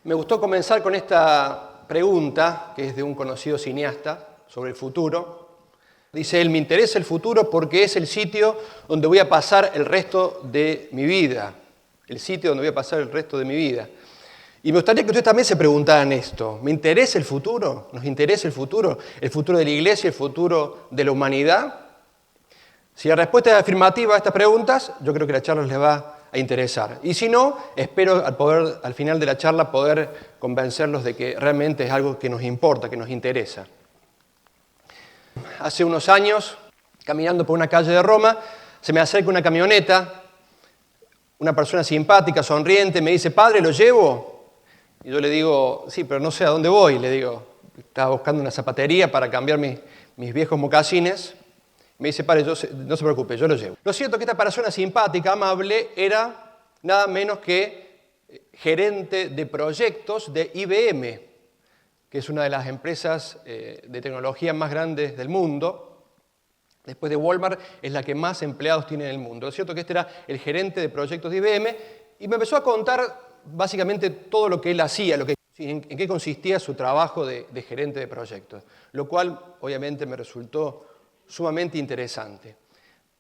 Me gustó comenzar con esta pregunta, que es de un conocido cineasta, sobre el futuro. Dice él: me interesa el futuro porque es el sitio donde voy a pasar el resto de mi vida. El sitio donde voy a pasar el resto de mi vida. Y me gustaría que ustedes también se preguntaran esto. ¿Me interesa el futuro? ¿Nos interesa el futuro? ¿El futuro de la Iglesia? ¿El futuro de la humanidad? Si la respuesta es afirmativa a estas preguntas, yo creo que la charla les va a interesar. Y si no, espero al final de la charla poder convencerlos de que realmente es algo que nos importa, que nos interesa. Hace unos años, caminando por una calle de Roma, se me acerca una camioneta, una persona simpática, sonriente, me dice: «Padre, ¿lo llevo?». Y yo le digo: «Sí, pero no sé a dónde voy». Le digo, estaba buscando una zapatería para cambiar mis viejos mocasines. Me dice: «Padre, no se preocupe, yo lo llevo». Lo cierto es que esta persona simpática, amable, era nada menos que gerente de proyectos de IBM, que es una de las empresas de tecnología más grandes del mundo. Después de Walmart, es la que más empleados tiene en el mundo. Lo cierto es que este era el gerente de proyectos de IBM y me empezó a contar básicamente todo lo que él hacía, en qué consistía su trabajo de gerente de proyectos, lo cual obviamente me resultó sumamente interesante.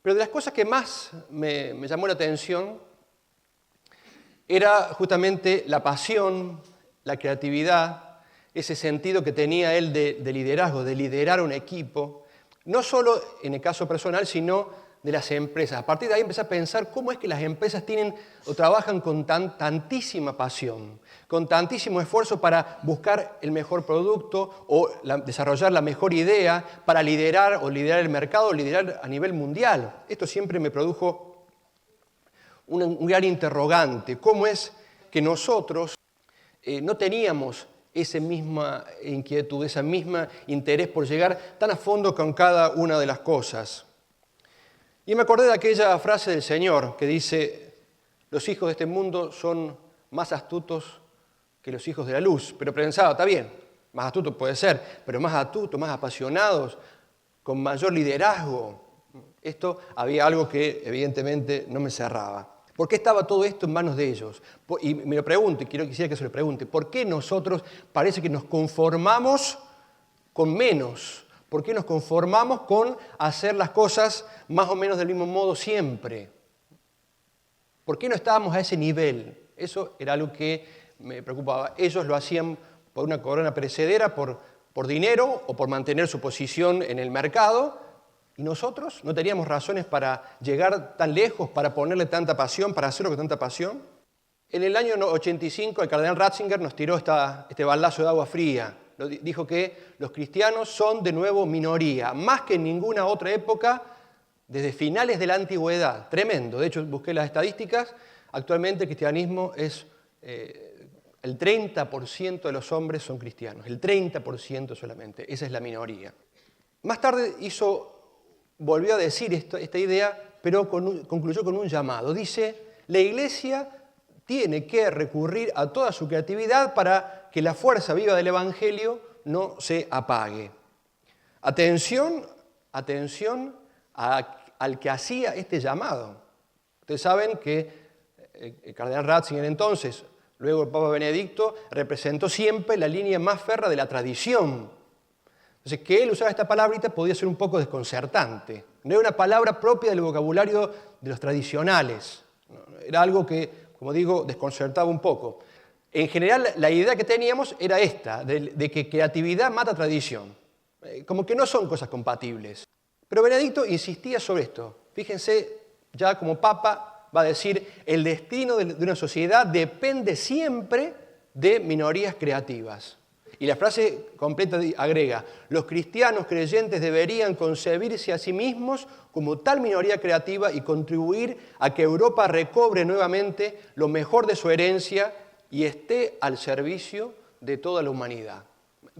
Pero de las cosas que más me llamó la atención era justamente la pasión, la creatividad, ese sentido que tenía él de liderazgo, de liderar un equipo, no solo en el caso personal, sino de las empresas. A partir de ahí empecé a pensar cómo es que las empresas tienen o trabajan con tantísima pasión, con tantísimo esfuerzo para buscar el mejor producto o desarrollar la mejor idea para liderar el mercado, o liderar a nivel mundial. Esto siempre me produjo un gran interrogante. ¿Cómo es que nosotros no teníamos esa misma inquietud, ese mismo interés por llegar tan a fondo con cada una de las cosas? Y me acordé de aquella frase del Señor que dice: los hijos de este mundo son más astutos que los hijos de la luz. Pero pensaba, está bien, más astutos puede ser, pero más astutos, más apasionados, con mayor liderazgo. Esto había algo que evidentemente no me cerraba. ¿Por qué estaba todo esto en manos de ellos? Y me lo pregunto, y quisiera que se lo pregunte, ¿por qué nosotros parece que nos conformamos con menos? ¿Por qué nos conformamos con hacer las cosas más o menos del mismo modo siempre? ¿Por qué no estábamos a ese nivel? Eso era algo que me preocupaba. Ellos lo hacían por una corona perecedera, por dinero o por mantener su posición en el mercado. ¿Y nosotros no teníamos razones para llegar tan lejos, para ponerle tanta pasión, para hacerlo con tanta pasión? En el año 85 el cardenal Ratzinger nos tiró este baldazo de agua fría. Dijo que los cristianos son de nuevo minoría, más que en ninguna otra época desde finales de la antigüedad. Tremendo. De hecho, busqué las estadísticas. Actualmente el cristianismo es el 30% de los hombres son cristianos, el 30% solamente. Esa es la minoría. Más tarde volvió a decir esta idea, pero concluyó con un llamado. Dice: la Iglesia tiene que recurrir a toda su creatividad para que la fuerza viva del Evangelio no se apague. Atención al que hacía este llamado. Ustedes saben que el cardenal Ratzinger entonces, luego el Papa Benedicto, representó siempre la línea más férrea de la tradición. Entonces, que él usara esta palabrita podía ser un poco desconcertante. No era una palabra propia del vocabulario de los tradicionales. Era algo que, como digo, desconcertaba un poco. En general, la idea que teníamos era esta, de que creatividad mata tradición. Como que no son cosas compatibles. Pero Benedicto insistía sobre esto. Fíjense, ya como Papa va a decir: el destino de una sociedad depende siempre de minorías creativas. Y la frase completa agrega: los cristianos creyentes deberían concebirse a sí mismos como tal minoría creativa y contribuir a que Europa recobre nuevamente lo mejor de su herencia y esté al servicio de toda la humanidad.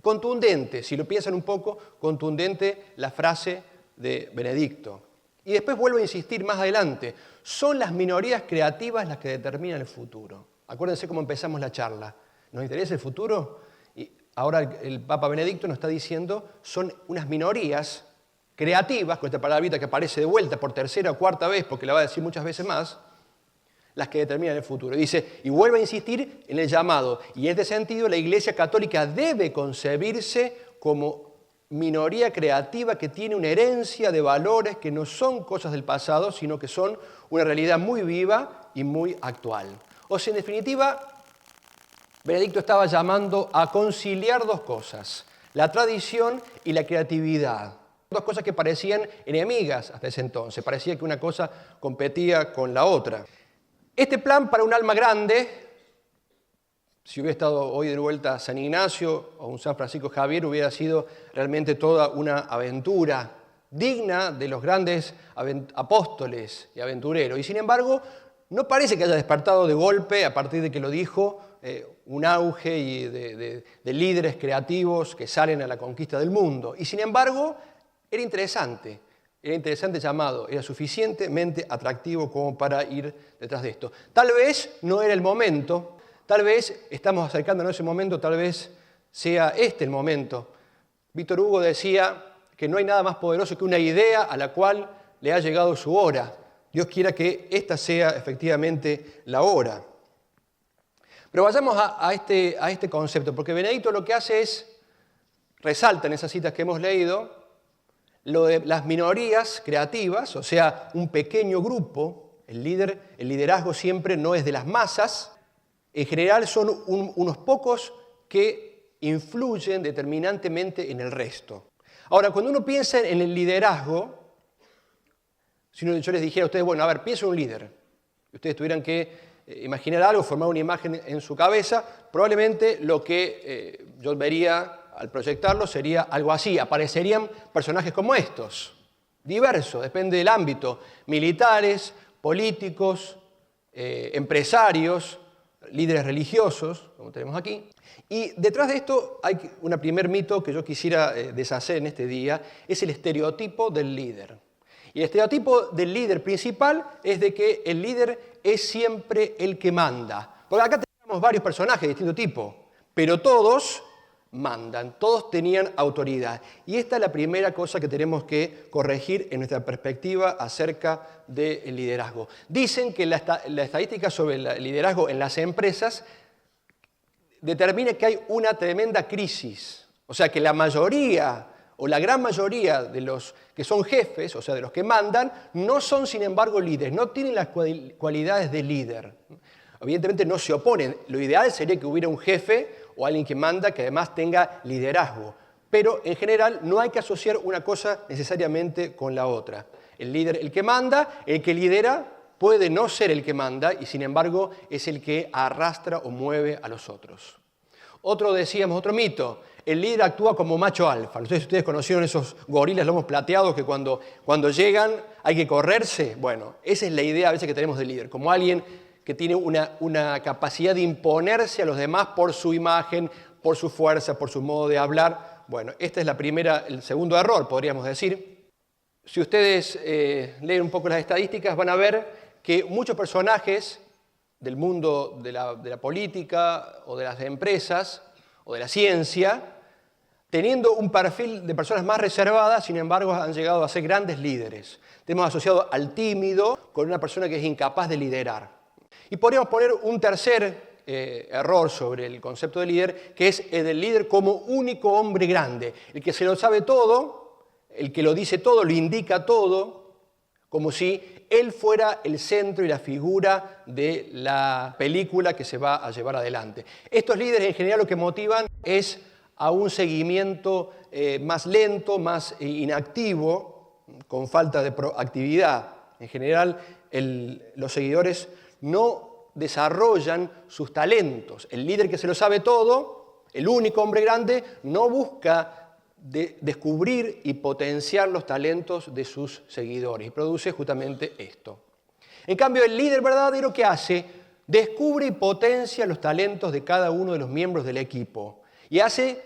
Contundente, si lo piensan un poco, contundente la frase de Benedicto. Y después vuelvo a insistir más adelante: son las minorías creativas las que determinan el futuro. Acuérdense cómo empezamos la charla. ¿Nos interesa el futuro? Y ahora el Papa Benedicto nos está diciendo: son unas minorías creativas, con esta palabrita que aparece de vuelta por tercera o cuarta vez, porque la va a decir muchas veces más, las que determinan el futuro. Dice, y vuelve a insistir en el llamado. Y en este sentido, la Iglesia Católica debe concebirse como minoría creativa que tiene una herencia de valores que no son cosas del pasado, sino que son una realidad muy viva y muy actual. O sea, en definitiva, Benedicto estaba llamando a conciliar dos cosas, la tradición y la creatividad. Dos cosas que parecían enemigas hasta ese entonces, parecía que una cosa competía con la otra. Este plan para un alma grande, si hubiera estado hoy de vuelta San Ignacio o un San Francisco Javier, hubiera sido realmente toda una aventura digna de los grandes apóstoles y aventureros. Y sin embargo, no parece que haya despertado de golpe, a partir de que lo dijo, un auge de líderes creativos que salen a la conquista del mundo. Y sin embargo, era interesante llamado, era suficientemente atractivo como para ir detrás de esto. Tal vez no era el momento, tal vez estamos acercándonos a ese momento, tal vez sea este el momento. Víctor Hugo decía que no hay nada más poderoso que una idea a la cual le ha llegado su hora. Dios quiera que esta sea efectivamente la hora. Pero vayamos a este concepto, porque Benedicto lo que hace es, resalta en esas citas que hemos leído, lo de las minorías creativas, o sea, un pequeño grupo. El liderazgo siempre no es de las masas, en general son unos pocos que influyen determinantemente en el resto. Ahora, cuando uno piensa en el liderazgo, si yo les dijera a ustedes, bueno, a ver, piensen en un líder, y ustedes tuvieran que imaginar algo, formar una imagen en su cabeza, probablemente lo que yo vería al proyectarlo sería algo así, aparecerían personajes como estos, diversos, depende del ámbito, militares, políticos, empresarios, líderes religiosos, como tenemos aquí. Y detrás de esto hay un primer mito que yo quisiera deshacer en este día, es el estereotipo del líder. Y el estereotipo del líder principal es de que el líder es siempre el que manda. Porque acá tenemos varios personajes de distinto tipo, pero todos mandan, todos tenían autoridad. Y esta es la primera cosa que tenemos que corregir en nuestra perspectiva acerca del liderazgo. Dicen que la estadística sobre el liderazgo en las empresas determina que hay una tremenda crisis. O sea, que la mayoría o la gran mayoría de los que son jefes, o sea, de los que mandan, no son, sin embargo, líderes, no tienen las cualidades de líder. Evidentemente no se oponen. Lo ideal sería que hubiera un jefe o alguien que manda que además tenga liderazgo. Pero en general no hay que asociar una cosa necesariamente con la otra. El líder, el que manda, el que lidera, puede no ser el que manda y sin embargo es el que arrastra o mueve a los otros. Otro mito, el líder actúa como macho alfa. No sé si ustedes conocieron esos gorilas lomos plateados que cuando llegan hay que correrse. Bueno, esa es la idea a veces que tenemos del líder, como alguien que tiene una capacidad de imponerse a los demás por su imagen, por su fuerza, por su modo de hablar. Bueno, este es el segundo error, podríamos decir. Si ustedes leen un poco las estadísticas, van a ver que muchos personajes del mundo de la política o de las empresas o de la ciencia, teniendo un perfil de personas más reservadas, sin embargo, han llegado a ser grandes líderes. Tenemos asociado al tímido con una persona que es incapaz de liderar. Y podríamos poner un tercer error sobre el concepto de líder, que es el del líder como único hombre grande, el que se lo sabe todo, el que lo dice todo, lo indica todo, como si él fuera el centro y la figura de la película que se va a llevar adelante. Estos líderes en general lo que motivan es a un seguimiento más lento, más inactivo, con falta de proactividad. En general, los seguidores no desarrollan sus talentos. El líder que se lo sabe todo, el único hombre grande, no busca descubrir y potenciar los talentos de sus seguidores y produce justamente esto. En cambio, el líder verdadero, ¿qué hace? Descubre y potencia los talentos de cada uno de los miembros del equipo y hace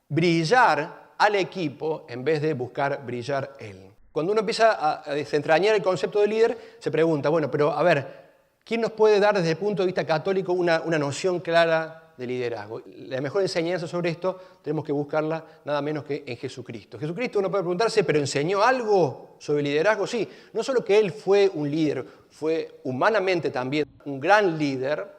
brillar al equipo en vez de buscar brillar él. Cuando uno empieza a desentrañar el concepto de líder, se pregunta, bueno, pero a ver, ¿quién nos puede dar desde el punto de vista católico una noción clara de liderazgo. La mejor enseñanza sobre esto tenemos que buscarla nada menos que en Jesucristo. Jesucristo, uno puede preguntarse, ¿pero enseñó algo sobre liderazgo? Sí, no solo que Él fue un líder, fue humanamente también un gran líder,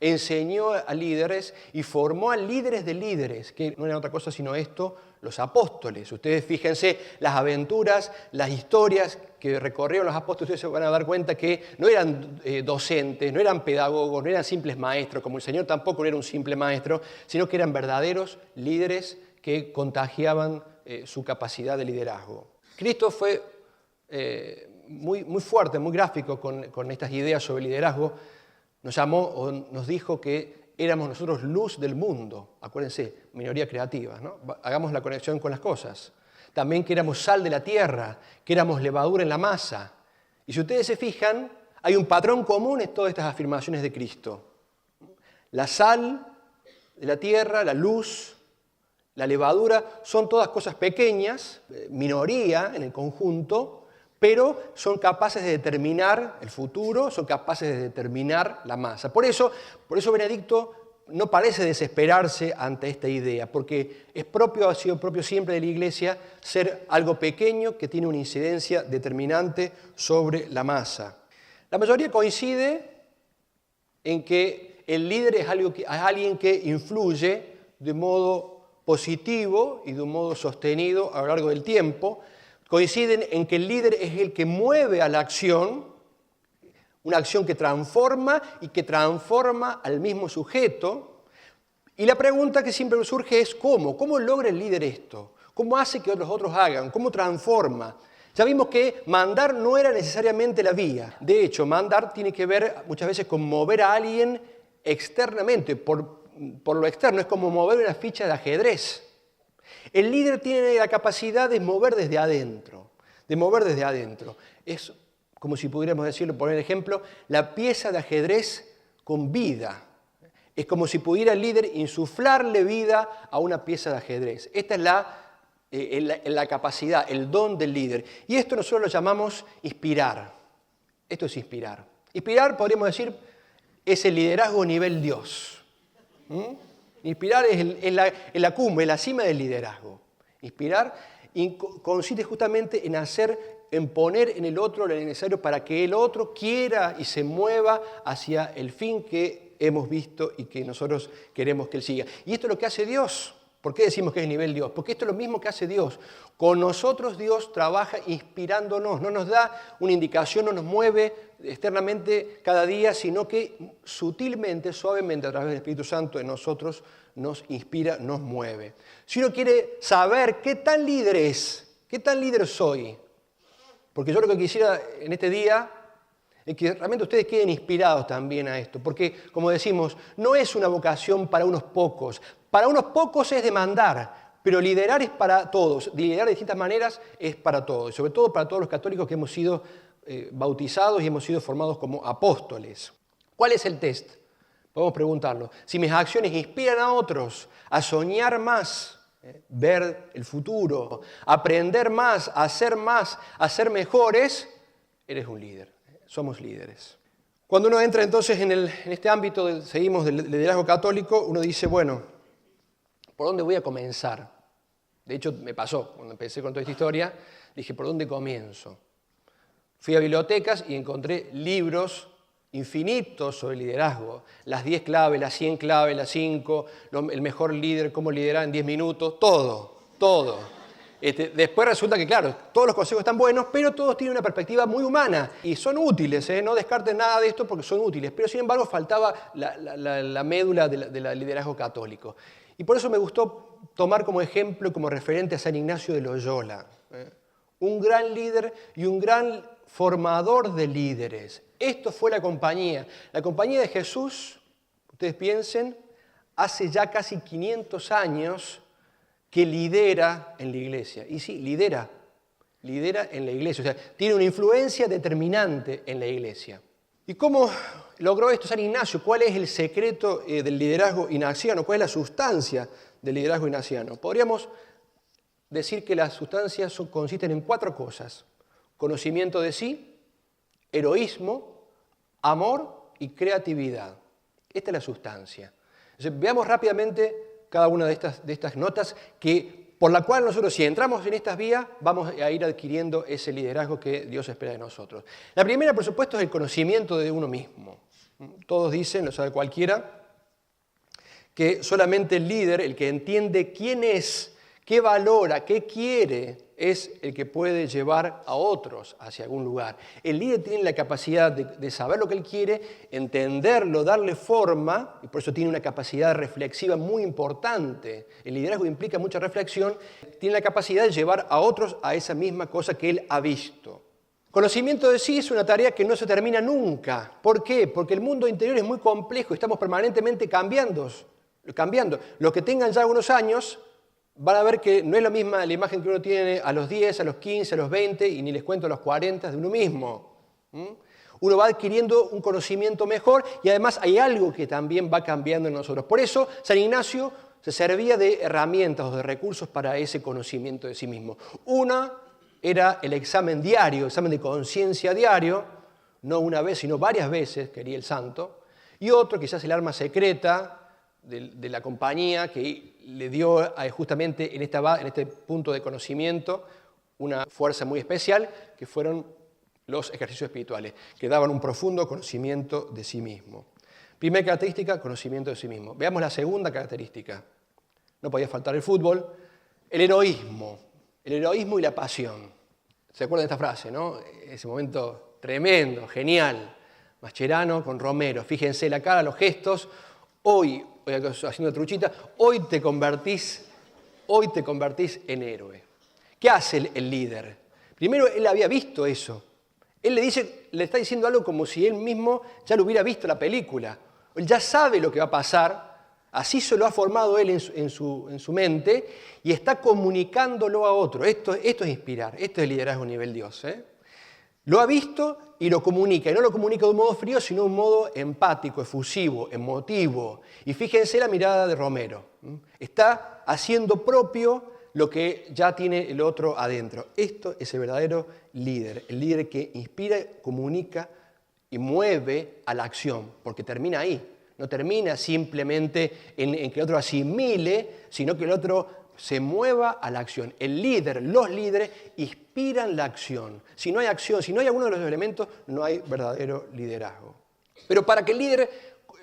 enseñó a líderes y formó a líderes de líderes, que no era otra cosa sino esto, los apóstoles. Ustedes fíjense las aventuras, las historias que recorrieron los apóstoles, ustedes se van a dar cuenta que no eran docentes, no eran pedagogos, no eran simples maestros, como el Señor tampoco era un simple maestro, sino que eran verdaderos líderes que contagiaban su capacidad de liderazgo. Cristo fue muy fuerte, muy gráfico con estas ideas sobre liderazgo. Nos llamó o nos dijo que éramos nosotros luz del mundo. Acuérdense, minoría creativa, ¿no? Hagamos la conexión con las cosas. También que éramos sal de la tierra, que éramos levadura en la masa. Y si ustedes se fijan, hay un patrón común en todas estas afirmaciones de Cristo. La sal de la tierra, la luz, la levadura, son todas cosas pequeñas, minoría en el conjunto, pero son capaces de determinar el futuro, son capaces de determinar la masa. Por eso Benedicto no parece desesperarse ante esta idea, porque ha sido propio siempre de la Iglesia ser algo pequeño que tiene una incidencia determinante sobre la masa. La mayoría coincide en que el líder es alguien que influye de modo positivo y de un modo sostenido a lo largo del tiempo. Coinciden en que el líder es el que mueve a la acción, una acción que transforma y que transforma al mismo sujeto. Y la pregunta que siempre surge es ¿cómo? ¿Cómo logra el líder esto? ¿Cómo hace que los otros hagan? ¿Cómo transforma? Ya vimos que mandar no era necesariamente la vía. De hecho, mandar tiene que ver muchas veces con mover a alguien externamente, por lo externo. Es como mover una ficha de ajedrez. El líder tiene la capacidad de mover desde adentro, Es como si pudiéramos decirlo, poner ejemplo, la pieza de ajedrez con vida. Es como si pudiera el líder insuflarle vida a una pieza de ajedrez. Esta es la capacidad, el don del líder. Y esto nosotros lo llamamos inspirar. Esto es inspirar. Inspirar, podríamos decir, es el liderazgo nivel Dios. Inspirar es la cumbre, la cima del liderazgo. Inspirar consiste justamente en poner en el otro lo necesario para que el otro quiera y se mueva hacia el fin que hemos visto y que nosotros queremos que él siga. Y esto es lo que hace Dios. ¿Por qué decimos que es nivel Dios? Porque esto es lo mismo que hace Dios. Con nosotros Dios trabaja inspirándonos, no nos da una indicación, no nos mueve externamente cada día, sino que sutilmente, suavemente, a través del Espíritu Santo en nosotros nos inspira, nos mueve. Si uno quiere saber qué tan líder es, qué tan líder soy, porque yo lo que quisiera en este día es que realmente ustedes queden inspirados también a esto, porque, como decimos, no es una vocación para unos pocos. Para unos pocos es demandar, pero liderar es para todos. Liderar de distintas maneras es para todos, y sobre todo para todos los católicos que hemos sido bautizados y hemos sido formados como apóstoles. ¿Cuál es el test? Podemos preguntarlo. Si mis acciones inspiran a otros a soñar más, ver el futuro, aprender más, a ser mejores, eres un líder. Somos líderes. Cuando uno entra entonces en este ámbito, seguimos del liderazgo católico, uno dice, bueno, ¿por dónde voy a comenzar? De hecho, me pasó, cuando empecé con toda esta historia, dije, ¿por dónde comienzo? Fui a bibliotecas y encontré libros infinitos sobre liderazgo. Las 10 claves, las 100 claves, las 5, el mejor líder, cómo liderar en 10 minutos, todo. Después resulta que, claro, todos los consejos están buenos, pero todos tienen una perspectiva muy humana y son útiles, no descarten nada de esto porque son útiles, pero sin embargo faltaba la médula del liderazgo católico. Y por eso me gustó tomar como ejemplo, como referente a San Ignacio de Loyola, un gran líder y un gran formador de líderes. Esto fue la compañía de Jesús, ustedes piensen, hace ya casi 500 años que lidera en la iglesia. Y sí, lidera en la iglesia, o sea, tiene una influencia determinante en la iglesia. ¿Y cómo logró esto San Ignacio? ¿Cuál es el secreto del liderazgo ignaciano? ¿Cuál es la sustancia del liderazgo ignaciano? Podríamos decir que las sustancias consisten en 4 cosas: conocimiento de sí, heroísmo, amor y creatividad. Esta es la sustancia. Entonces, veamos rápidamente cada una de estas notas por la cual nosotros, si entramos en estas vías, vamos a ir adquiriendo ese liderazgo que Dios espera de nosotros. La primera, por supuesto, es el conocimiento de uno mismo. Todos dicen, lo sabe cualquiera, que solamente el líder, el que entiende quién es, qué valora, qué quiere, es el que puede llevar a otros hacia algún lugar. El líder tiene la capacidad de saber lo que él quiere, entenderlo, darle forma, y por eso tiene una capacidad reflexiva muy importante. El liderazgo implica mucha reflexión, tiene la capacidad de llevar a otros a esa misma cosa que él ha visto. Conocimiento de sí es una tarea que no se termina nunca. ¿Por qué? Porque el mundo interior es muy complejo, estamos permanentemente cambiando. Los que tengan ya unos años van a ver que no es la misma la imagen que uno tiene a los 10, a los 15, a los 20 y ni les cuento a los 40 de uno mismo. Uno va adquiriendo un conocimiento mejor y además hay algo que también va cambiando en nosotros. Por eso San Ignacio se servía de herramientas o de recursos para ese conocimiento de sí mismo. Una era el examen diario, examen de conciencia diario, no una vez sino varias veces, quería el santo, y otro quizás el arma secreta de la compañía que le dio justamente en este punto de conocimiento una fuerza muy especial, que fueron los ejercicios espirituales, que daban un profundo conocimiento de sí mismo. Primera característica, conocimiento de sí mismo. Veamos la segunda característica. No podía faltar el fútbol, el heroísmo y la pasión. ¿Se acuerdan de esta frase, no? Ese momento tremendo, genial. Mascherano con Romero, fíjense la cara, los gestos. Hoy haciendo truchita, hoy te convertís en héroe. ¿Qué hace el líder? Primero, él había visto eso. Él le está diciendo algo como si él mismo ya lo hubiera visto la película. Él ya sabe lo que va a pasar, así se lo ha formado él en su mente y está comunicándolo a otro. Esto es inspirar, esto es liderazgo a nivel Dios. Lo ha visto y lo comunica. Y no lo comunica de un modo frío, sino de un modo empático, efusivo, emotivo. Y fíjense la mirada de Romero. Está haciendo propio lo que ya tiene el otro adentro. Esto es el verdadero líder. El líder que inspira, comunica y mueve a la acción. Porque termina ahí. No termina simplemente en que el otro asimile, sino que el otro se mueva a la acción. El líder, los líderes inspiran la acción. Si no hay acción, si no hay alguno de los elementos, no hay verdadero liderazgo. Pero para que el líder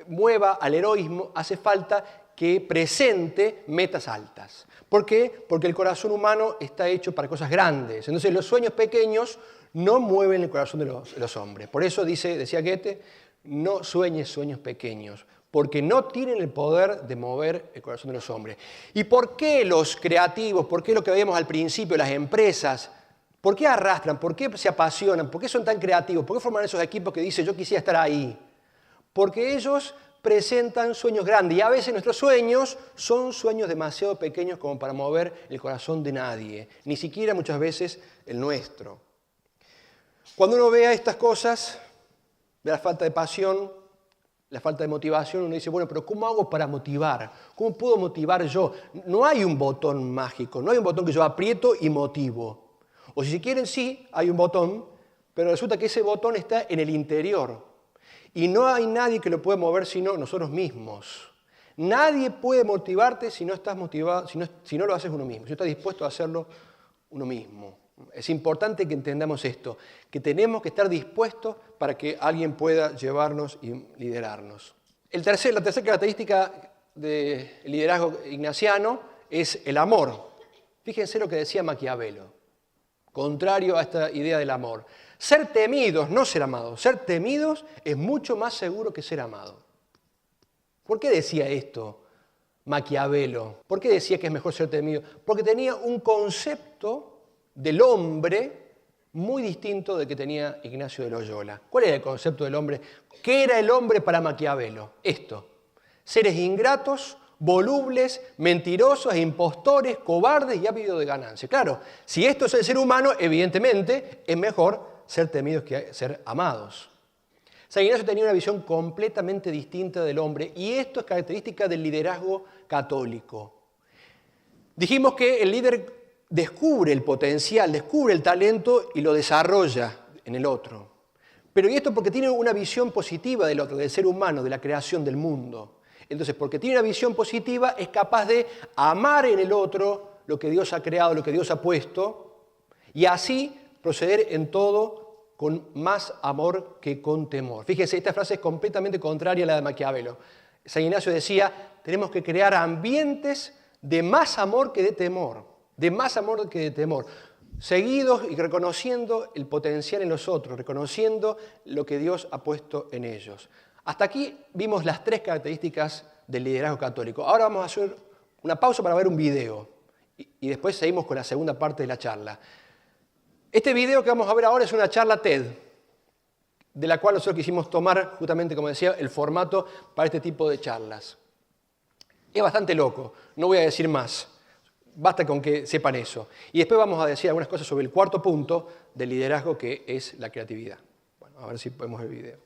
mueva al heroísmo, hace falta que presente metas altas. ¿Por qué? Porque el corazón humano está hecho para cosas grandes. Entonces los sueños pequeños no mueven el corazón de los hombres. Por eso decía Goethe, no sueñes sueños pequeños, porque no tienen el poder de mover el corazón de los hombres. ¿Y por qué los creativos, por qué lo que veíamos al principio, las empresas, por qué arrastran, por qué se apasionan, por qué son tan creativos, por qué forman esos equipos que dicen yo quisiera estar ahí? Porque ellos presentan sueños grandes y a veces nuestros sueños son sueños demasiado pequeños como para mover el corazón de nadie, ni siquiera muchas veces el nuestro. Cuando uno vea estas cosas, ve la falta de pasión, la falta de motivación, uno dice, bueno, pero ¿cómo hago para motivar? ¿Cómo puedo motivar yo? No hay un botón mágico, no hay un botón que yo aprieto y motivo. O si quieren, sí, hay un botón, pero resulta que ese botón está en el interior. Y no hay nadie que lo pueda mover sino nosotros mismos. Nadie puede motivarte si no estás motivado, si no lo haces uno mismo, si no estás dispuesto a hacerlo uno mismo. Es importante que entendamos esto, que tenemos que estar dispuestos para que alguien pueda llevarnos y liderarnos. La tercera característica del liderazgo ignaciano es el amor. Fíjense lo que decía Maquiavelo, contrario a esta idea del amor. Ser temidos, no ser amados. Ser temidos es mucho más seguro que ser amado. ¿Por qué decía esto Maquiavelo? ¿Por qué decía que es mejor ser temido? Porque tenía un concepto del hombre muy distinto del que tenía Ignacio de Loyola. ¿Cuál era el concepto del hombre? ¿Qué era el hombre para Maquiavelo? Esto: seres ingratos, volubles, mentirosos, impostores, cobardes y ávidos de ganancia. Claro, si esto es el ser humano, evidentemente es mejor ser temidos que ser amados. San Ignacio tenía una visión completamente distinta del hombre y esto es característica del liderazgo católico. Dijimos que el líder descubre el potencial, descubre el talento y lo desarrolla en el otro. Pero y esto porque tiene una visión positiva del otro, del ser humano, de la creación del mundo. Entonces, porque tiene una visión positiva, es capaz de amar en el otro lo que Dios ha creado, lo que Dios ha puesto, y así proceder en todo con más amor que con temor. Fíjense, esta frase es completamente contraria a la de Maquiavelo. San Ignacio decía, tenemos que crear ambientes de más amor que de temor, seguidos y reconociendo el potencial en los otros, reconociendo lo que Dios ha puesto en ellos. Hasta aquí vimos las 3 características del liderazgo católico. Ahora vamos a hacer una pausa para ver un video y después seguimos con la segunda parte de la charla. Este video que vamos a ver ahora es una charla TED, de la cual nosotros quisimos tomar, justamente como decía, el formato para este tipo de charlas. Es bastante loco, no voy a decir más, basta con que sepan eso. Y después vamos a decir algunas cosas sobre el 4.º punto del liderazgo, que es la creatividad. Bueno, a ver si podemos ver el video.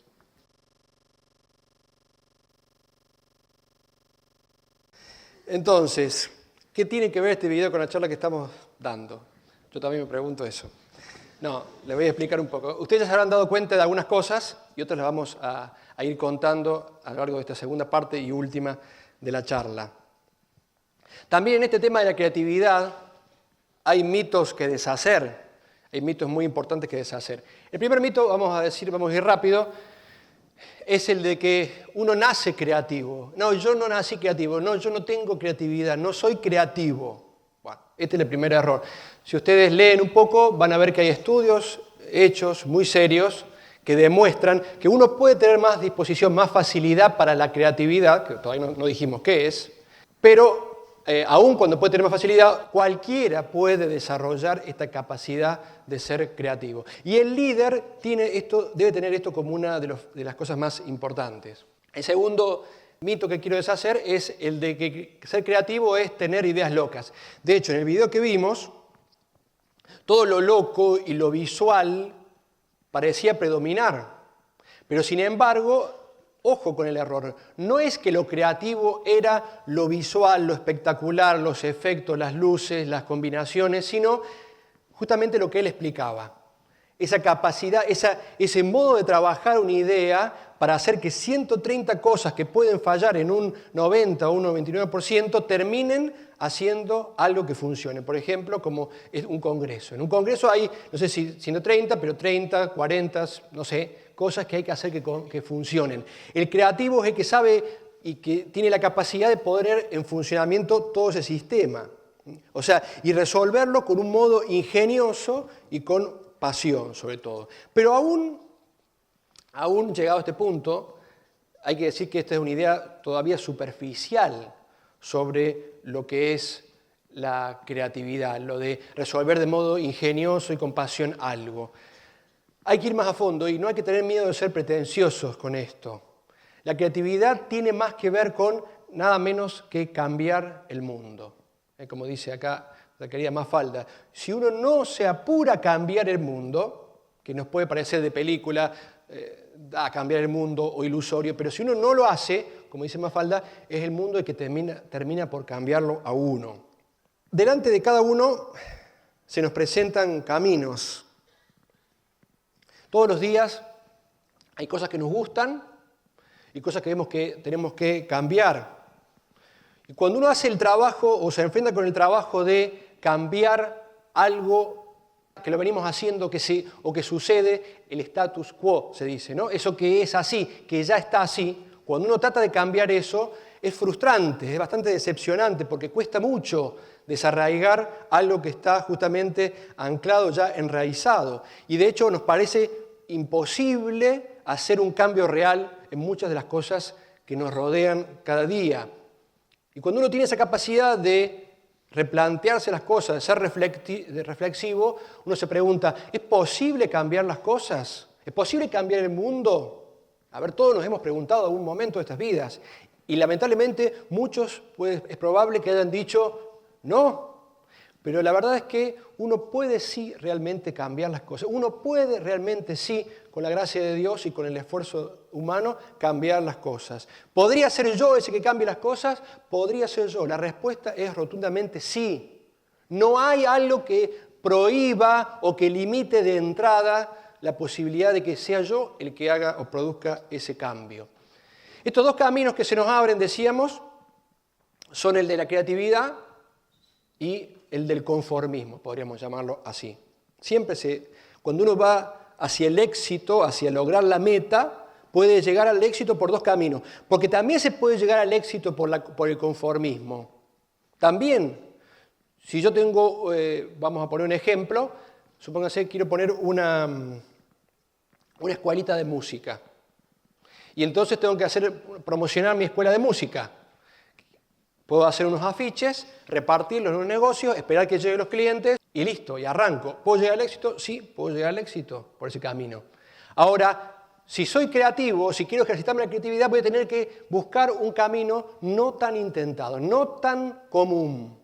Entonces, ¿qué tiene que ver este video con la charla que estamos dando? Yo también me pregunto eso. No, les voy a explicar un poco. Ustedes ya se habrán dado cuenta de algunas cosas y otras las vamos a ir contando a lo largo de esta segunda parte y última de la charla. También en este tema de la creatividad hay mitos que deshacer, hay mitos muy importantes que deshacer. El primer mito, vamos a ir rápido, es el de que uno nace creativo. No, yo no nací creativo, no, yo no tengo creatividad, no soy creativo. Bueno, este es el primer error. Si ustedes leen un poco, van a ver que hay estudios hechos muy serios que demuestran que uno puede tener más disposición, más facilidad para la creatividad, que todavía no dijimos qué es, pero aún cuando puede tener más facilidad, cualquiera puede desarrollar esta capacidad de ser creativo. Y el líder debe tener esto como una de las cosas más importantes. El segundo mito que quiero deshacer es el de que ser creativo es tener ideas locas. De hecho, en el video que vimos, todo lo loco y lo visual parecía predominar. Pero sin embargo, ojo con el error, no es que lo creativo era lo visual, lo espectacular, los efectos, las luces, las combinaciones, sino justamente lo que él explicaba. Esa capacidad, ese modo de trabajar una idea para hacer que 130 cosas que pueden fallar en un 90 o un 99% terminen haciendo algo que funcione. Por ejemplo, como es un congreso. En un congreso hay, no sé si 130, pero 30, 40, no sé, cosas que hay que hacer que funcionen. El creativo es el que sabe y que tiene la capacidad de poner en funcionamiento todo ese sistema. O sea, y resolverlo con un modo ingenioso y con pasión, sobre todo. Pero aún llegado a este punto, hay que decir que esta es una idea todavía superficial sobre lo que es la creatividad, lo de resolver de modo ingenioso y con pasión algo. Hay que ir más a fondo y no hay que tener miedo de ser pretenciosos con esto. La creatividad tiene más que ver con nada menos que cambiar el mundo. Como dice acá la querida Mafalda, si uno no se apura a cambiar el mundo, que nos puede parecer de película, a cambiar el mundo o ilusorio, pero si uno no lo hace, como dice Mafalda, es el mundo el que termina por cambiarlo a uno. Delante de cada uno se nos presentan caminos. Todos los días hay cosas que nos gustan y cosas que vemos que tenemos que cambiar. Y cuando uno hace el trabajo o se enfrenta con el trabajo de cambiar algo que lo venimos haciendo o que sucede, el status quo se dice, ¿no? Eso que es así, que ya está así, cuando uno trata de cambiar eso, es frustrante, es bastante decepcionante porque cuesta mucho desarraigar algo que está justamente anclado, ya enraizado. Y de hecho nos parece imposible hacer un cambio real en muchas de las cosas que nos rodean cada día. Y cuando uno tiene esa capacidad de replantearse las cosas, de ser reflexivo, uno se pregunta, ¿es posible cambiar las cosas? ¿Es posible cambiar el mundo? A ver, todos nos hemos preguntado en algún momento de estas vidas. Y lamentablemente muchos es probable que hayan dicho no. Pero la verdad es que uno puede sí realmente cambiar las cosas. Uno puede realmente sí, con la gracia de Dios y con el esfuerzo humano, cambiar las cosas. ¿Podría ser yo ese que cambie las cosas? Podría ser yo. La respuesta es rotundamente sí. No hay algo que prohíba o que limite de entrada la posibilidad de que sea yo el que haga o produzca ese cambio. Estos dos caminos que se nos abren, decíamos, son el de la creatividad y el del conformismo, podríamos llamarlo así. Cuando uno va hacia el éxito, hacia lograr la meta, puede llegar al éxito por dos caminos, porque también se puede llegar al éxito por el conformismo. También, si yo tengo, vamos a poner un ejemplo, supóngase quiero poner una escuelita de música, y entonces tengo que promocionar mi escuela de música. Puedo hacer unos afiches, repartirlos en un negocio, esperar que lleguen los clientes y listo, y arranco. ¿Puedo llegar al éxito? Sí, puedo llegar al éxito por ese camino. Ahora, si soy creativo, si quiero ejercitarme la creatividad, voy a tener que buscar un camino no tan intentado, no tan común.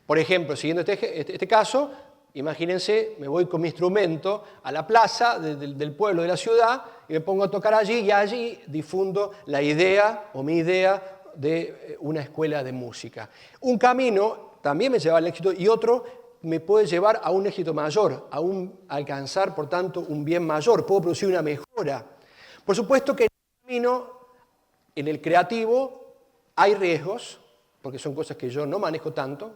Por ejemplo, siguiendo este caso, imagínense, me voy con mi instrumento a la plaza del pueblo, de la ciudad, y me pongo a tocar allí, y allí difundo la idea o mi idea de una escuela de música. Un camino también me lleva al éxito y otro me puede llevar a un éxito mayor, a alcanzar, por tanto, un bien mayor. Puedo producir una mejora. Por supuesto que en el camino, en el creativo, hay riesgos, porque son cosas que yo no manejo tanto.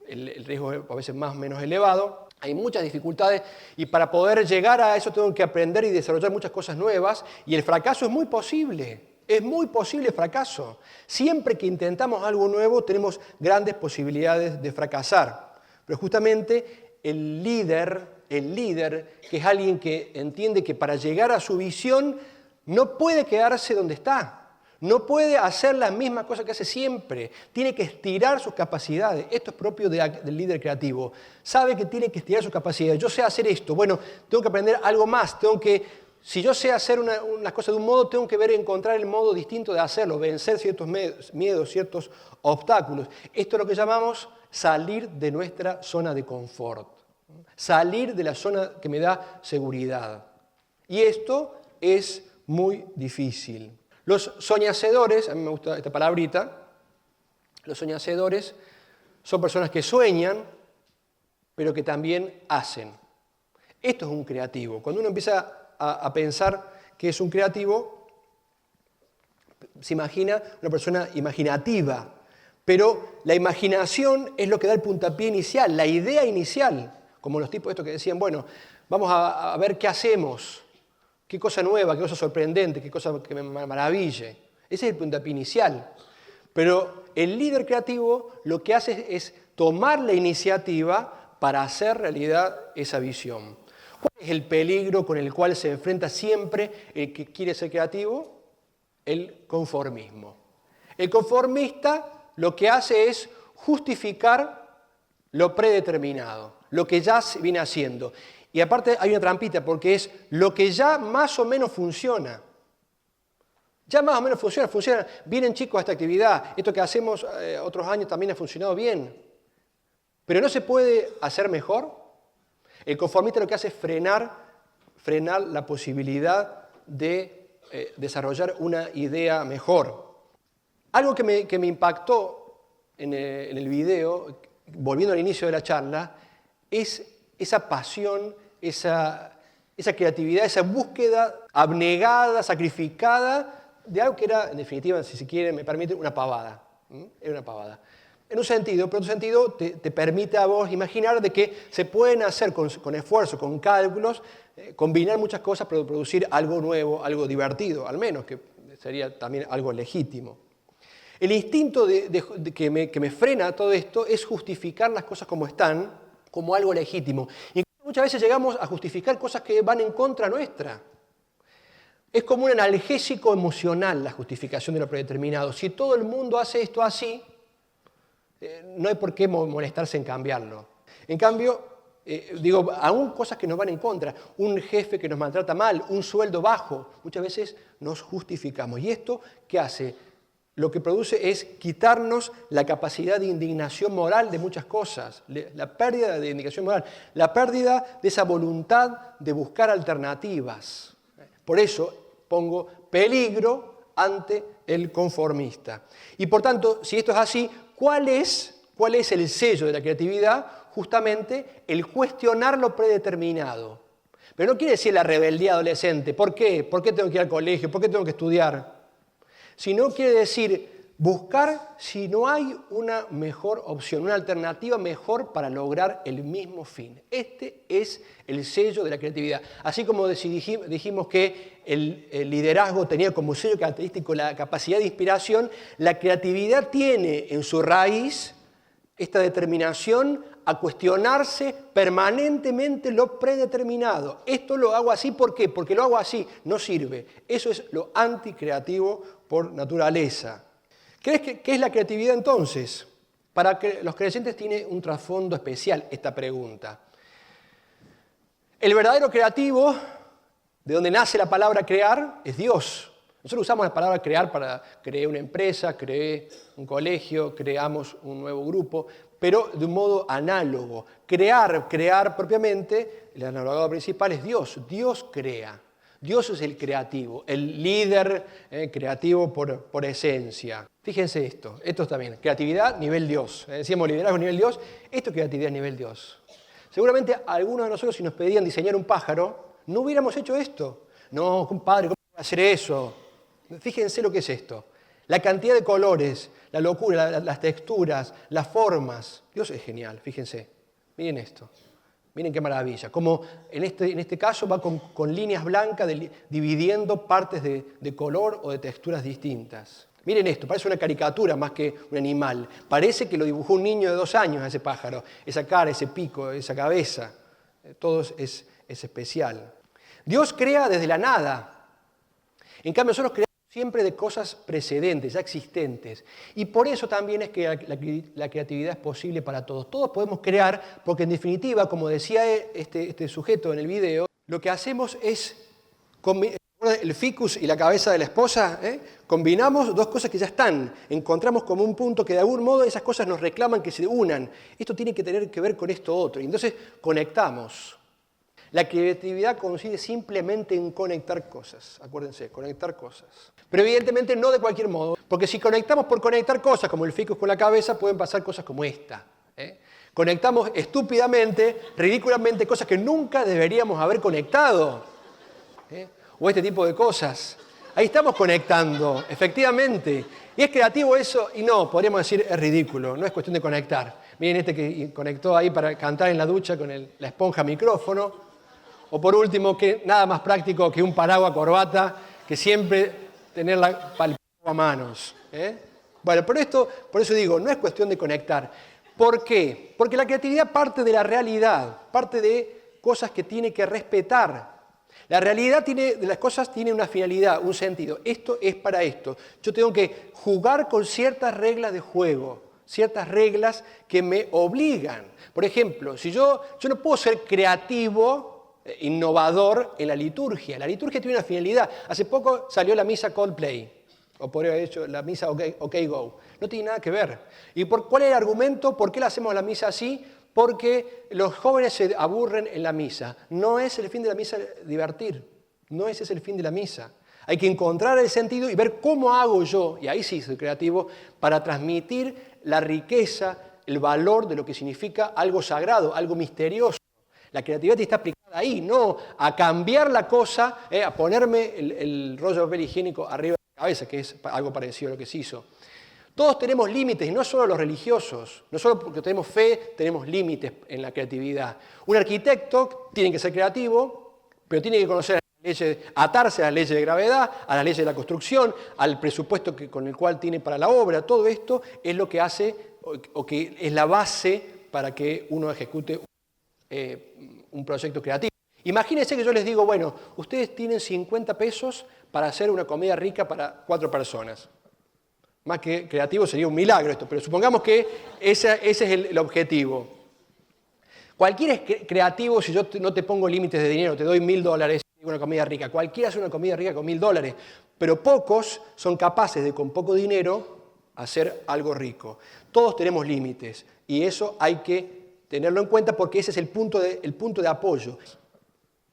El riesgo es a veces más o menos elevado. Hay muchas dificultades y para poder llegar a eso tengo que aprender y desarrollar muchas cosas nuevas y el fracaso es muy posible. Es muy posible el fracaso. Siempre que intentamos algo nuevo tenemos grandes posibilidades de fracasar. Pero justamente el líder, que es alguien que entiende que para llegar a su visión no puede quedarse donde está. No puede hacer la misma cosa que hace siempre. Tiene que estirar sus capacidades. Esto es propio del líder creativo. Sabe que tiene que estirar sus capacidades. Yo sé hacer esto. Bueno, tengo que aprender algo más. Si yo sé hacer unas cosas de un modo, tengo que encontrar el modo distinto de hacerlo, vencer ciertos miedos, ciertos obstáculos. Esto es lo que llamamos salir de nuestra zona de confort. Salir de la zona que me da seguridad. Y esto es muy difícil. Los soñadores, a mí me gusta esta palabrita, los soñadores son personas que sueñan, pero que también hacen. Esto es un creativo. Cuando uno empieza a pensar que es un creativo, se imagina una persona imaginativa, pero la imaginación es lo que da el puntapié inicial, la idea inicial, como los tipos estos que decían, bueno, vamos a ver qué hacemos, qué cosa nueva, qué cosa sorprendente, qué cosa que me maraville. Ese es el puntapié inicial. Pero el líder creativo lo que hace es tomar la iniciativa para hacer realidad esa visión. ¿Cuál es el peligro con el cual se enfrenta siempre el que quiere ser creativo? El conformismo. El conformista lo que hace es justificar lo predeterminado, lo que ya se viene haciendo. Y aparte hay una trampita porque es lo que ya más o menos funciona. Ya más o menos funciona. Vienen chicos a esta actividad, esto que hacemos otros años también ha funcionado bien. Pero ¿no se puede hacer mejor? El conformista lo que hace es frenar la posibilidad de desarrollar una idea mejor. Algo que me impactó en el video, volviendo al inicio de la charla, es esa pasión, esa creatividad, esa búsqueda abnegada, sacrificada, de algo que era, en definitiva, si se quiere, me permite, una pavada. Era una pavada. En un sentido, pero en otro sentido te permite a vos imaginar de que se pueden hacer con esfuerzo, con cálculos, combinar muchas cosas para producir algo nuevo, algo divertido, al menos, que sería también algo legítimo. El instinto que me frena todo esto es justificar las cosas como están, como algo legítimo. Y muchas veces llegamos a justificar cosas que van en contra nuestra. Es como un analgésico emocional la justificación de lo predeterminado. Si todo el mundo hace esto así, no hay por qué molestarse en cambiarlo. En cambio, aún cosas que nos van en contra, un jefe que nos maltrata mal, un sueldo bajo, muchas veces nos justificamos. ¿Y esto qué hace? Lo que produce es quitarnos la capacidad de indignación moral de muchas cosas, la pérdida de indignación moral, la pérdida de esa voluntad de buscar alternativas. Por eso pongo peligro ante el conformista. Y por tanto, si esto es así, ¿cuál es el sello de la creatividad? Justamente el cuestionar lo predeterminado. Pero no quiere decir la rebeldía adolescente. ¿Por qué? ¿Por qué tengo que ir al colegio? ¿Por qué tengo que estudiar? sino quiere decir buscar si no hay una mejor opción, una alternativa mejor para lograr el mismo fin. Este es el sello de la creatividad. Así como dijimos que el liderazgo tenía como sello característico la capacidad de inspiración, la creatividad tiene en su raíz esta determinación a cuestionarse permanentemente lo predeterminado. Esto lo hago así, ¿por qué? Porque lo hago así, no sirve. Eso es lo anticreativo por naturaleza. ¿Qué es la creatividad entonces? Para los creyentes tiene un trasfondo especial esta pregunta. El verdadero creativo, de donde nace la palabra crear, es Dios. Nosotros usamos la palabra crear para crear una empresa, crear un colegio, creamos un nuevo grupo, pero de un modo análogo. Crear propiamente, el analogado principal es Dios. Dios crea. Dios es el creativo, el líder creativo por esencia. Fíjense esto también, creatividad nivel Dios. Decíamos liderazgo nivel Dios, esto es creatividad nivel Dios. Seguramente algunos de nosotros, si nos pedían diseñar un pájaro, no hubiéramos hecho esto. No, compadre, ¿cómo voy a hacer eso? Fíjense lo que es esto. La cantidad de colores, la locura, las texturas, las formas. Dios es genial, fíjense. Miren esto. Miren qué maravilla. Como en este caso va con líneas blancas dividiendo partes de color o de texturas distintas. Miren esto, parece una caricatura más que un animal. Parece que lo dibujó un niño de 2 años a ese pájaro. Esa cara, ese pico, esa cabeza. Todo es especial. Dios crea desde la nada. En cambio, nosotros creamos siempre de cosas precedentes, ya existentes. Y por eso también es que la creatividad es posible para todos. Todos podemos crear, porque en definitiva, como decía este sujeto en el video, lo que hacemos es, el ficus y la cabeza de la esposa, combinamos dos cosas que ya están, encontramos como un punto que de algún modo esas cosas nos reclaman que se unan. Esto tiene que tener que ver con esto otro. Y entonces conectamos. La creatividad consiste simplemente en conectar cosas. Acuérdense, conectar cosas. Pero evidentemente no de cualquier modo, porque si conectamos por conectar cosas, como el ficus con la cabeza, pueden pasar cosas como esta. Conectamos estúpidamente, ridículamente, cosas que nunca deberíamos haber conectado. O este tipo de cosas. Ahí estamos conectando, efectivamente. ¿Y es creativo eso? Y no, podríamos decir es ridículo, no es cuestión de conectar. Miren este que conectó ahí para cantar en la ducha con la esponja micrófono. O por último, que nada más práctico que un paraguas corbata, que siempre tener la palpita a manos. Bueno, pero por eso digo, no es cuestión de conectar. ¿Por qué? Porque la creatividad parte de la realidad, parte de cosas que tiene que respetar. La realidad de las cosas tiene una finalidad, un sentido. Esto es para esto. Yo tengo que jugar con ciertas reglas de juego, ciertas reglas que me obligan. Por ejemplo, si yo no puedo ser creativo, innovador en la liturgia. La liturgia tiene una finalidad. Hace poco salió la misa Coldplay, o podría haber hecho la misa OK Go. No tiene nada que ver. ¿Y cuál es el argumento? ¿Por qué la hacemos la misa así? Porque los jóvenes se aburren en la misa. No es el fin de la misa divertir. No ese es el fin de la misa. Hay que encontrar el sentido y ver cómo hago yo, y ahí sí soy creativo, para transmitir la riqueza, el valor de lo que significa algo sagrado, algo misterioso. La creatividad está aplicada ahí, no a cambiar la cosa, a ponerme el rollo de papel higiénico arriba de la cabeza, que es algo parecido a lo que se hizo. Todos tenemos límites, y no solo los religiosos. No solo porque tenemos fe, tenemos límites en la creatividad. Un arquitecto tiene que ser creativo, pero tiene que conocer atarse a las leyes de gravedad, a las leyes de la construcción, al presupuesto con el cual tiene para la obra. Todo esto es lo que hace, o que es la base para que uno ejecute un proyecto creativo. Imagínense que yo les digo, bueno, ustedes tienen 50 pesos para hacer una comida rica para 4 personas. Más que creativo sería un milagro esto, pero supongamos que ese es el objetivo. Cualquiera es creativo si yo no te pongo límites de dinero, te doy $1.000 y una comida rica. Cualquiera hace una comida rica con $1.000, pero pocos son capaces de con poco dinero hacer algo rico. Todos tenemos límites y eso hay que tenerlo en cuenta porque ese es el punto de apoyo.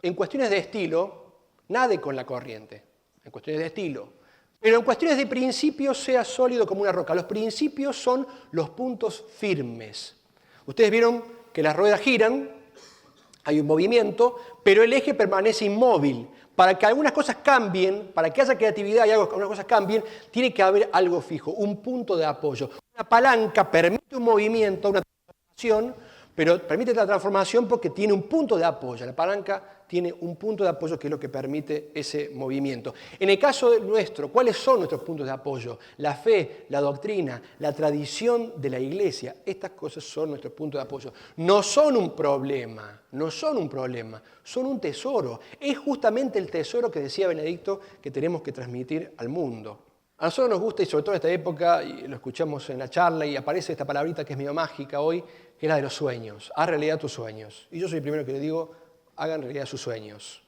En cuestiones de estilo, nade con la corriente, en cuestiones de estilo. Pero en cuestiones de principios, sea sólido como una roca. Los principios son los puntos firmes. Ustedes vieron que las ruedas giran, hay un movimiento, pero el eje permanece inmóvil. para que algunas cosas cambien, para que haya creatividad y algunas cosas cambien, tiene que haber algo fijo, un punto de apoyo. Una palanca permite un movimiento, una transformación, pero permite la transformación porque tiene un punto de apoyo. La palanca tiene un punto de apoyo que es lo que permite ese movimiento. En el caso nuestro, ¿cuáles son nuestros puntos de apoyo? La fe, la doctrina, la tradición de la Iglesia. Estas cosas son nuestros puntos de apoyo. No son un problema, no son un problema, son un tesoro. Es justamente el tesoro que decía Benedicto que tenemos que transmitir al mundo. A nosotros nos gusta, y sobre todo en esta época, y lo escuchamos en la charla, y aparece esta palabrita que es medio mágica hoy, que es la de los sueños. Haz realidad tus sueños. Y yo soy el primero que le digo, hagan realidad sus sueños.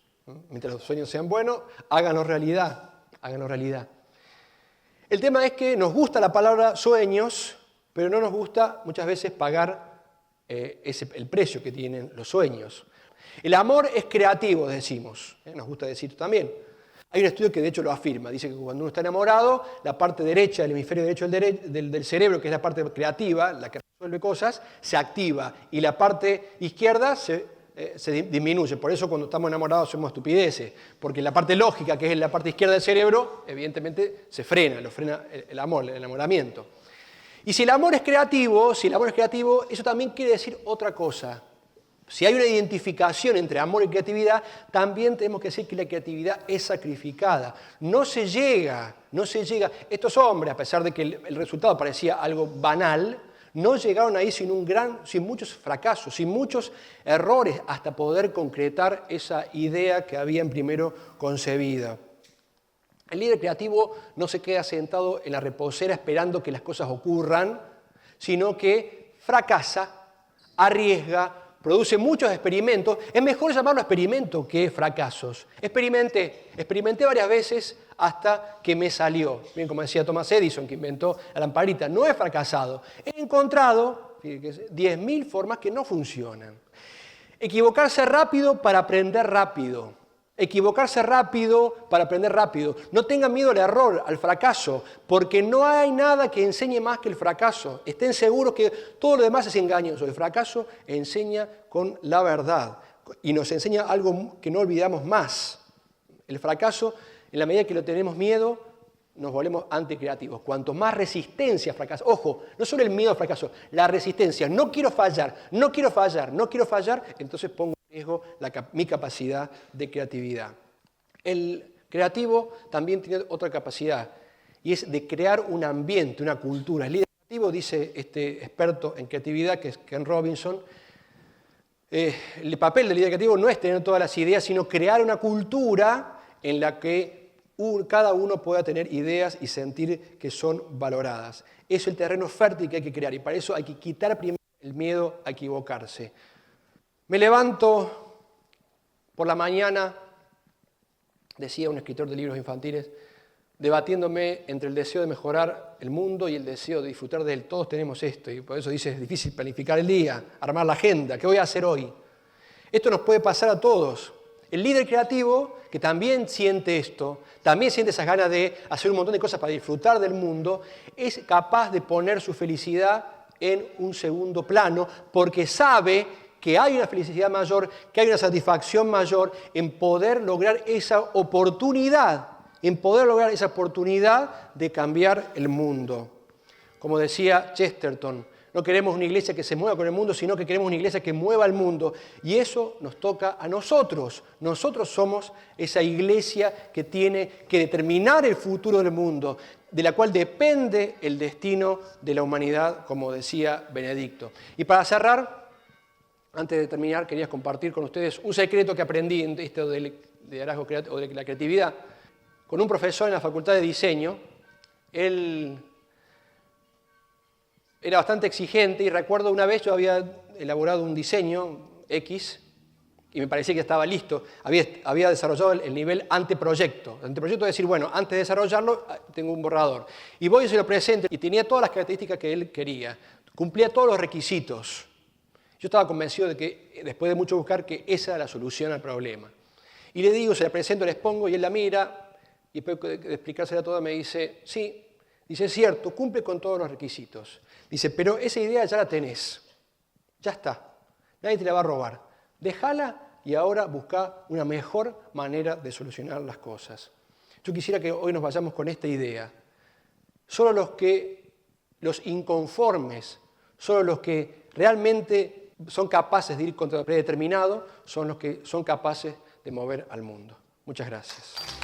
Mientras los sueños sean buenos, háganlos realidad. Háganlos realidad. El tema es que nos gusta la palabra sueños, pero no nos gusta muchas veces pagar el precio que tienen los sueños. El amor es creativo, decimos. Nos gusta decir también. Hay un estudio que de hecho lo afirma. Dice que cuando uno está enamorado, la parte derecha, el hemisferio derecho del cerebro, que es la parte creativa, la que resuelve cosas, se activa. Y la parte izquierda se disminuye. Por eso cuando estamos enamorados hacemos estupideces. Porque la parte lógica, que es la parte izquierda del cerebro, evidentemente se frena, lo frena el amor, el enamoramiento. Y si el amor es creativo, eso también quiere decir otra cosa. Si hay una identificación entre amor y creatividad, también tenemos que decir que la creatividad es sacrificada. No se llega. Estos hombres, a pesar de que el resultado parecía algo banal, no llegaron ahí sin muchos fracasos, sin muchos errores, hasta poder concretar esa idea que habían primero concebido. El líder creativo no se queda sentado en la reposera esperando que las cosas ocurran, sino que fracasa, arriesga, produce muchos experimentos. Es mejor llamarlo experimento que fracasos. Experimenté varias veces hasta que me salió. Bien, como decía Thomas Edison, que inventó la lamparita. No he fracasado. He encontrado 10.000 formas que no funcionan. Equivocarse rápido para aprender rápido. Equivocarse rápido para aprender rápido. No tengan miedo al error, al fracaso, porque no hay nada que enseñe más que el fracaso. Estén seguros que todo lo demás es engañoso. El fracaso enseña con la verdad y nos enseña algo que no olvidamos más. El fracaso, en la medida que lo tenemos miedo, nos volvemos anticreativos. Cuanto más resistencia a fracaso, ojo, no solo el miedo al fracaso, la resistencia, no quiero fallar, entonces pongo en riesgo mi capacidad de creatividad. El creativo también tiene otra capacidad, y es de crear un ambiente, una cultura. El líder creativo, dice este experto en creatividad, que es Ken Robinson, el papel del líder creativo no es tener todas las ideas, sino crear una cultura en la que cada uno pueda tener ideas y sentir que son valoradas. Es el terreno fértil que hay que crear, y para eso hay que quitar primero el miedo a equivocarse. Me levanto por la mañana, decía un escritor de libros infantiles, debatiéndome entre el deseo de mejorar el mundo y el deseo de disfrutar de él. Todos tenemos esto, y por eso dice, es difícil planificar el día, armar la agenda, ¿qué voy a hacer hoy? Esto nos puede pasar a todos. El líder creativo, que también siente esto, también siente esas ganas de hacer un montón de cosas para disfrutar del mundo, es capaz de poner su felicidad en un segundo plano, porque sabe que hay una felicidad mayor, que hay una satisfacción mayor en poder lograr esa oportunidad, de cambiar el mundo. Como decía Chesterton, no queremos una iglesia que se mueva con el mundo, sino que queremos una iglesia que mueva el mundo. Y eso nos toca a nosotros. Nosotros somos esa iglesia que tiene que determinar el futuro del mundo, de la cual depende el destino de la humanidad, como decía Benedicto. Y para cerrar, antes de terminar, quería compartir con ustedes un secreto que aprendí en esto del liderazgo o de la creatividad con un profesor en la Facultad de Diseño. Él era bastante exigente y recuerdo una vez yo había elaborado un diseño X y me parecía que estaba listo. Había desarrollado el nivel anteproyecto. El anteproyecto es decir, bueno, antes de desarrollarlo tengo un borrador. Y voy y se lo presento y tenía todas las características que él quería. Cumplía todos los requisitos. Yo estaba convencido de que, después de mucho buscar, que esa era la solución al problema. Y le digo, se la presento, le expongo y él la mira y después de explicársela toda me dice, sí, dice, es cierto, cumple con todos los requisitos. Dice, pero esa idea ya la tenés, ya está, nadie te la va a robar. Déjala y ahora busca una mejor manera de solucionar las cosas. Yo quisiera que hoy nos vayamos con esta idea. Solo los inconformes, solo los que realmente son capaces de ir contra lo predeterminado, son los que son capaces de mover al mundo. Muchas gracias.